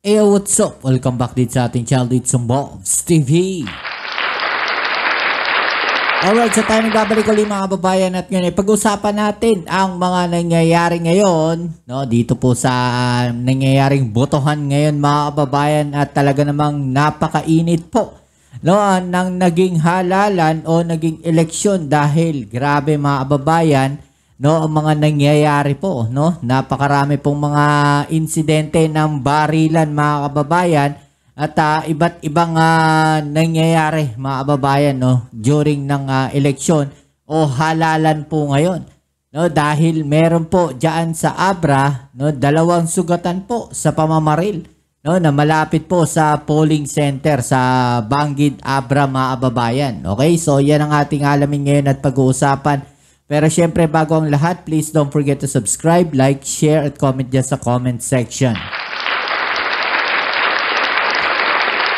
Hey, what's up? Welcome back din sa ating channel dito sa Bobs TV. Alright, so tayo nagbabalik ulit mga babayan at ngayon pag-usapan natin ang mga nangyayari ngayon, no, dito po sa nangyayaring botohan ngayon mga babayan at talaga namang napakainit po, no, ng naging halalan o naging eleksyon dahil grabe mga babayan, no, ang mga nangyayari po, no, napakarami pong mga insidente ng barilan mga kababayan at iba't ibang nangyayari mga kababayan, no, during ng eleksyon o halalan po ngayon, no, dahil meron po diyan sa Abra, no, 2 sugatan po sa pamamaril, no, na malapit po sa polling center sa Banggid, Abra mga kababayan. Okay, so yan ang ating alamin ngayon at pag-uusapan. Pero syempre bago ang lahat, please don't forget to subscribe, like, share at comment dyan sa comment section.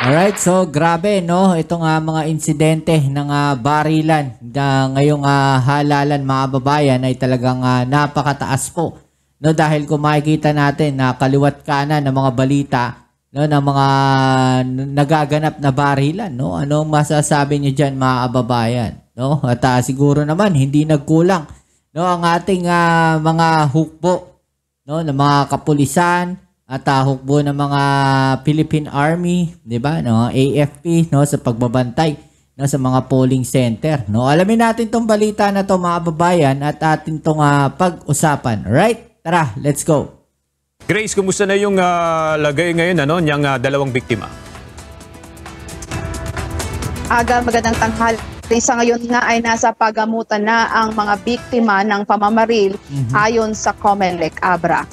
Alright, so grabe, no, itong mga insidente ng barilan na ngayong halalan mga babayan ay talagang napakataas po, no, dahil kung makikita natin na kaliwat kanan ng mga balita, no, ng mga nagaganap na barilan, no, anong masasabi niyo diyan mga kababayan? No, at siguro naman hindi nagkulang, no, ang ating mga hukbo, no, ng mga kapulisan at hukbo ng mga Philippine Army, 'di ba? No, AFP, no, sa pagbabantay, no, sa mga polling center, no. Alamin natin tong balita na to mga babayan at atin tong pag-usapan. Right? Tara, let's go. Grace, kumusta na yung lagay ngayon niyang 2 biktima? Aga, magandang tanghali. Sa ngayon nga ay nasa pagamutan na ang mga biktima ng pamamaril ayon sa COMELEC Abra.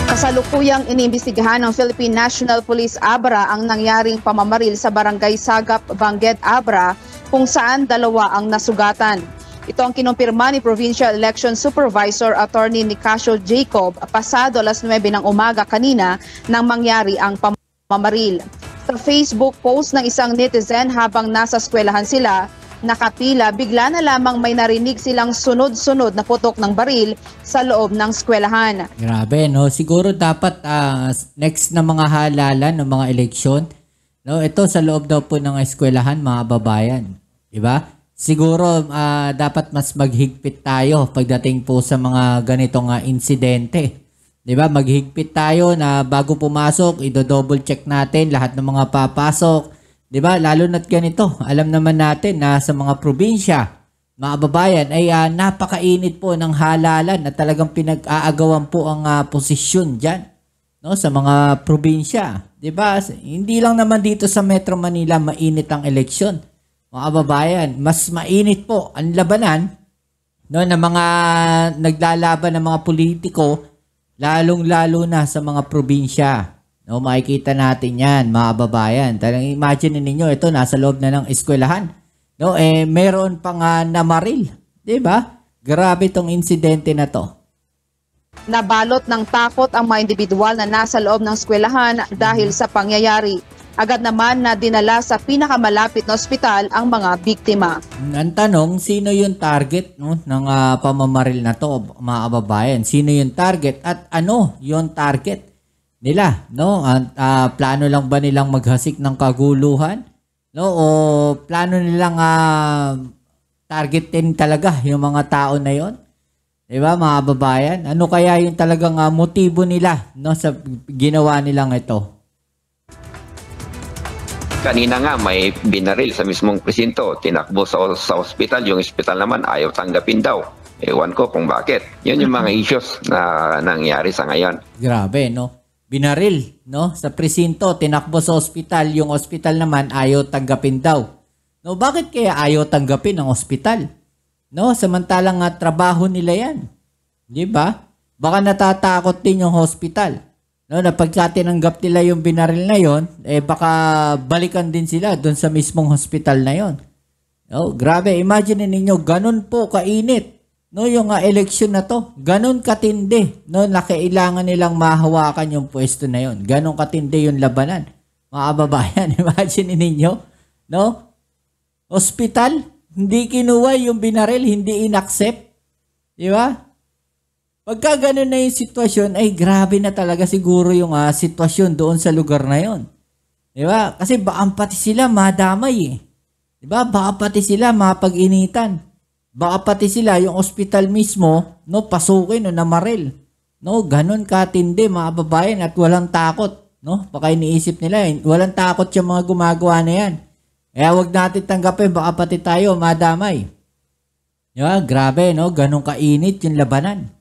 Kasalukuyang inimbestigahan ng Philippine National Police Abra ang nangyaring pamamaril sa Barangay Sagap, Bangged, Abra, kung saan 2 ang nasugatan. Ito ang kinumpirma ni Provincial Election Supervisor Attorney Nicasio Jacob pasado 9:00 ng umaga kanina nang mangyari ang pamamaril. Sa Facebook post ng isang netizen habang nasa eskwelahan sila, nakapila, bigla na lamang may narinig silang sunod-sunod na putok ng baril sa loob ng eskwelahan. Grabe, no? Siguro dapat next na mga halalan ng mga eleksyon, no, ito sa loob daw po ng eskwelahan mga babayan. Diba? Siguro dapat mas maghigpit tayo pagdating po sa mga ganitong insidente. 'Di ba? Maghigpit tayo na bago pumasok, i-double check natin lahat ng mga papasok. 'Di ba? Lalo na't ganito. Alam naman natin na sa mga probinsya, mga babayan, ay napakainit po ng halalan at talagang pinag-aagawan po ang posisyon diyan, no, sa mga probinsya. 'Di ba? Hindi lang naman dito sa Metro Manila mainit ang eleksyon. Mga babayan, mas mainit po ang labanan, no, ng mga naglalaban ng mga politiko, lalong-lalo na sa mga probinsya. No, makikita natin yan, mga babayan. Talagang imagine ninyo, ito nasa loob na ng eskwelahan. No, meron pang namaril. 'Di ba? Grabe tong insidente na to. Nabalot ng takot ang mga individual na nasa loob ng eskwelahan dahil sa pangyayari. Agad naman na dinala sa pinakamalapit na ospital ang mga biktima. Ang tanong, sino yung target, no, ng pamamaril na to, mga kababayan? Sino yung target at ano yung target nila? No? Plano lang ba nilang maghasik ng kaguluhan? No? O plano nilang targetin talaga yung mga tao na yon? Diba mga kababayan? Ano kaya yung talagang motibo nila, no, sa ginawa nilang ito? Kanina nga may binaril sa mismong presinto, tinakbo sa ospital, yung ospital naman ayaw tanggapin daw. Ewan ko kung bakit. Yun yung mga issues na nangyari sa ngayon. Grabe, no? Binaril, no? Sa presinto, tinakbo sa ospital, yung ospital naman ayaw tanggapin daw. No, bakit kaya ayaw tanggapin ang ospital? No, samantalang trabaho nila yan. Di ba? Baka natatakot din yung hospital. No, na pagka tinanggap nila yung binaril na yon, baka balikan din sila doon sa mismong hospital na yon. No, grabe, imagine ninyo, ganun po kainit, no, yung election na to. Ganun katindi, no, na kailangan nilang mahawakan yung pwesto na yon. Ganun katindi yung labanan. Mga kababayan, imagine ninyo, no? Hospital, hindi kinuha yung binaril, hindi inaccept. Di ba? Pagka ganun na yung sitwasyon, ay grabe na talaga siguro yung sitwasyon doon sa lugar na yon. Di ba? Kasi baka pati sila madamay eh. Di ba? Baka pati sila mapag-initan. Baka pati sila, yung ospital mismo, no, pasukin o namaril. No, ganun katindi mga babayan at walang takot. No? Baka iniisip nila, walang takot yung mga gumagawa na yan. Kaya wag natin tanggapin, baka pati tayo madamay. Di ba? Grabe, no? Ganun kainit yung labanan.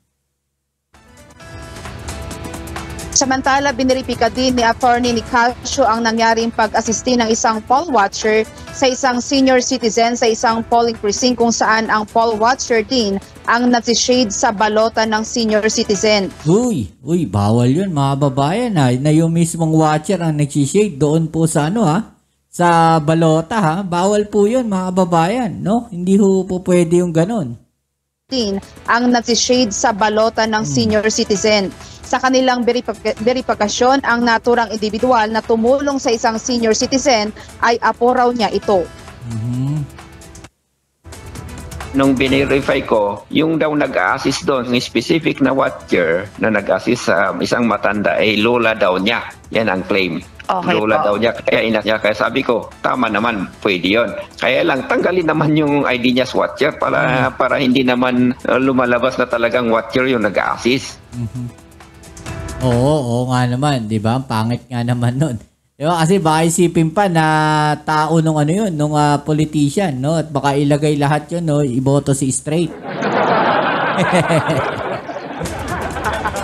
Samantala, biniripika din ni Attorney Nicasio ang nangyaring pag-asisti ng isang poll watcher sa isang senior citizen sa isang polling precinct kung saan ang poll watcher din ang nagsishade sa balota ng senior citizen. Uy, bawal yun mga babayan na yung mismong watcher ang nagsishade doon po sa sa balota Bawal po yun mga babayan, no? Hindi po pwede yung ganun. Din ang nagsishade sa balota ng senior citizen. Sa kanilang beripikasyon, ang naturang individual na tumulong sa isang senior citizen ay apo raw niya ito. Nung binirify ko, yung daw nag-assist doon, yung specific na watcher na nag-assist sa isang matanda ay lola daw niya. Yan ang claim. Okay lola po. daw niya, kaya inak niya. Kaya sabi ko, tama naman, pwede yun. Kaya lang, tanggalin naman yung ID niya sa watcher para hindi naman lumalabas na talagang watcher yung nag-assist. Oo nga naman, 'di ba? Pangit nga naman nun. 'Di ba? Kasi baka isipin pa na tao nung politician, no? At baka ilagay lahat 'yun, no? Iboto si straight.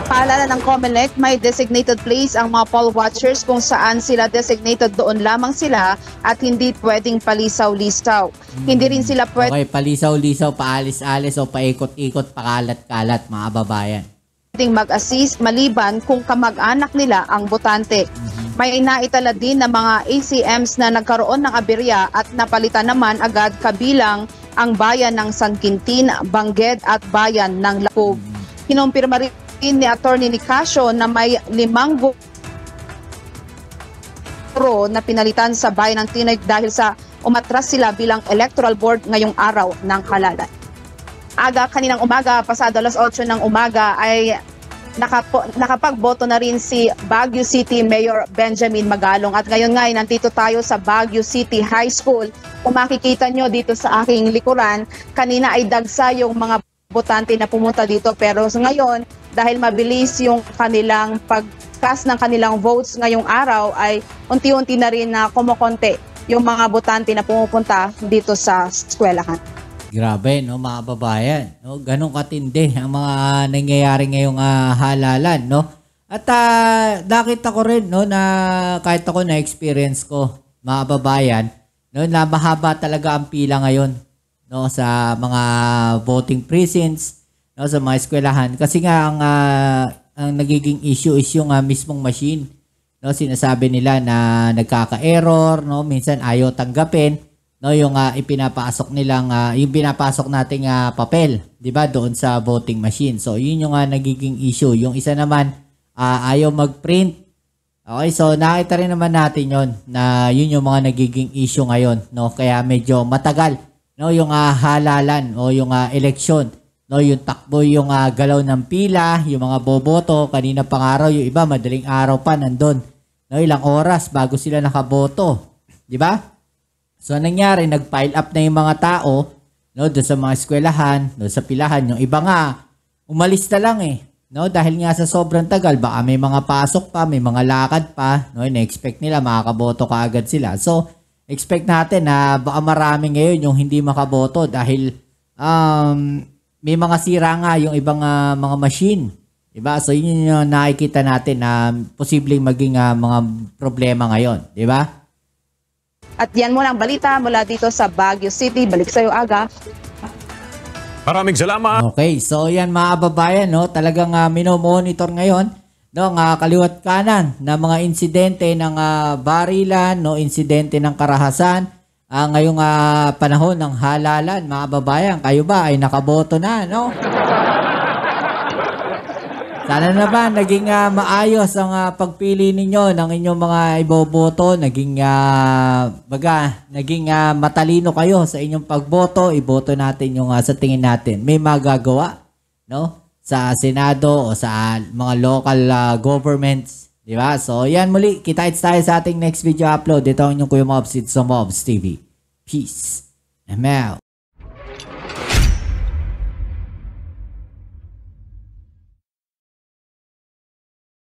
Paalala ng COMELEC, may designated place ang mga poll watchers kung saan sila designated doon lamang sila at hindi pwedeng palisaw-lisaw. Hindi rin sila Okay, palisaw-lisaw, paalis-alis o paikot-ikot, pakalat-kalat mga babayan. pwedeng mag-assist maliban kung kamag-anak nila ang botante. May naitala din ng mga ACMs na nagkaroon ng aberya at napalitan naman agad kabilang ang bayan ng San Quintin, Bangged at bayan ng Lapog. Kinumpirma rin ni Attorney Nicasio na may 5 botoro na pinalitan sa bayan ng Tinoy dahil sa umatras sila bilang electoral board ngayong araw ng halalan. Aga kaninang umaga, pasado alas 8 ng umaga ay nakapagboto na rin si Baguio City Mayor Benjamin Magalong. At ngayon nga nandito tayo sa Baguio City High School. Kung makikita nyo dito sa aking likuran, kanina ay dagsa yung mga botante na pumunta dito. Pero ngayon, dahil mabilis yung kanilang pag-cast ng kanilang votes ngayong araw, ay unti-unti na rin na kumukonti yung mga botante na pumupunta dito sa eskwelahan. Grabe, no, mga babayan. No? Ganong katindi ang mga nangyayari ngayong halalan, no? At nakita ko rin, no, na kahit ako na-experience ko, mga babayan, no, na mahaba talaga ang pila ngayon, no, sa mga voting precincts, no, sa mga eskwelahan. Kasi nga ang nagiging issue is yung mismong machine. No, sinasabi nila na nagkaka-error, no, minsan ayaw tanggapin. No, yung ipinapasok nilang yung pinapasok nating papel, 'di ba, doon sa voting machine. So, yun yung nagiging issue. Yung isa naman ayaw mag-print. Okay, so nakita rin naman natin 'yon na yun yung mga nagiging issue ngayon, no? Kaya medyo matagal, no, yung halalan o yung eleksyon, no, yung takbo, yung galaw ng pila, yung mga boboto. Kanina pang araw, yung iba madaling araw pa nandun, no, ilang oras bago sila nakaboto, 'di ba? So, nangyari, nag-pile up na yung mga tao, no, doon sa mga eskwelahan, doon sa pilahan. Yung iba nga, umalis na lang eh. No, dahil nga sa sobrang tagal, baka may mga pasok pa, may mga lakad pa. No, na-expect nila, makakaboto kaagad sila. So, expect natin na baka marami ngayon yung hindi makaboto dahil may mga sira nga yung ibang mga machine. Diba? So, yun yung nakikita natin na posibleng maging mga problema ngayon. Diba? At yan muna ang balita mula dito sa Baguio City. Balik sa'yo, Aga. Maraming salamat. Okay, so yan mga kababayan, no, talagang minomonitor ngayon, no, ang kaliwat kanan na mga insidente ng barilan, no, insidente ng karahasan, ngayong panahon ng halalan, mga kababayan. Kayo ba ay nakaboto na, no? Sana naman naging maayos ang pagpili ninyo ng inyong mga iboboto, naging matalino kayo sa inyong pagboto, iboto natin yung sa tingin natin may magagawa, no? sa Senado o sa mga local governments, di ba? So yan muli, kita-kits tayo sa ating next video upload. Ito ang inyong Kuya Mobs, it's sa Mobs TV. Peace. I'm out.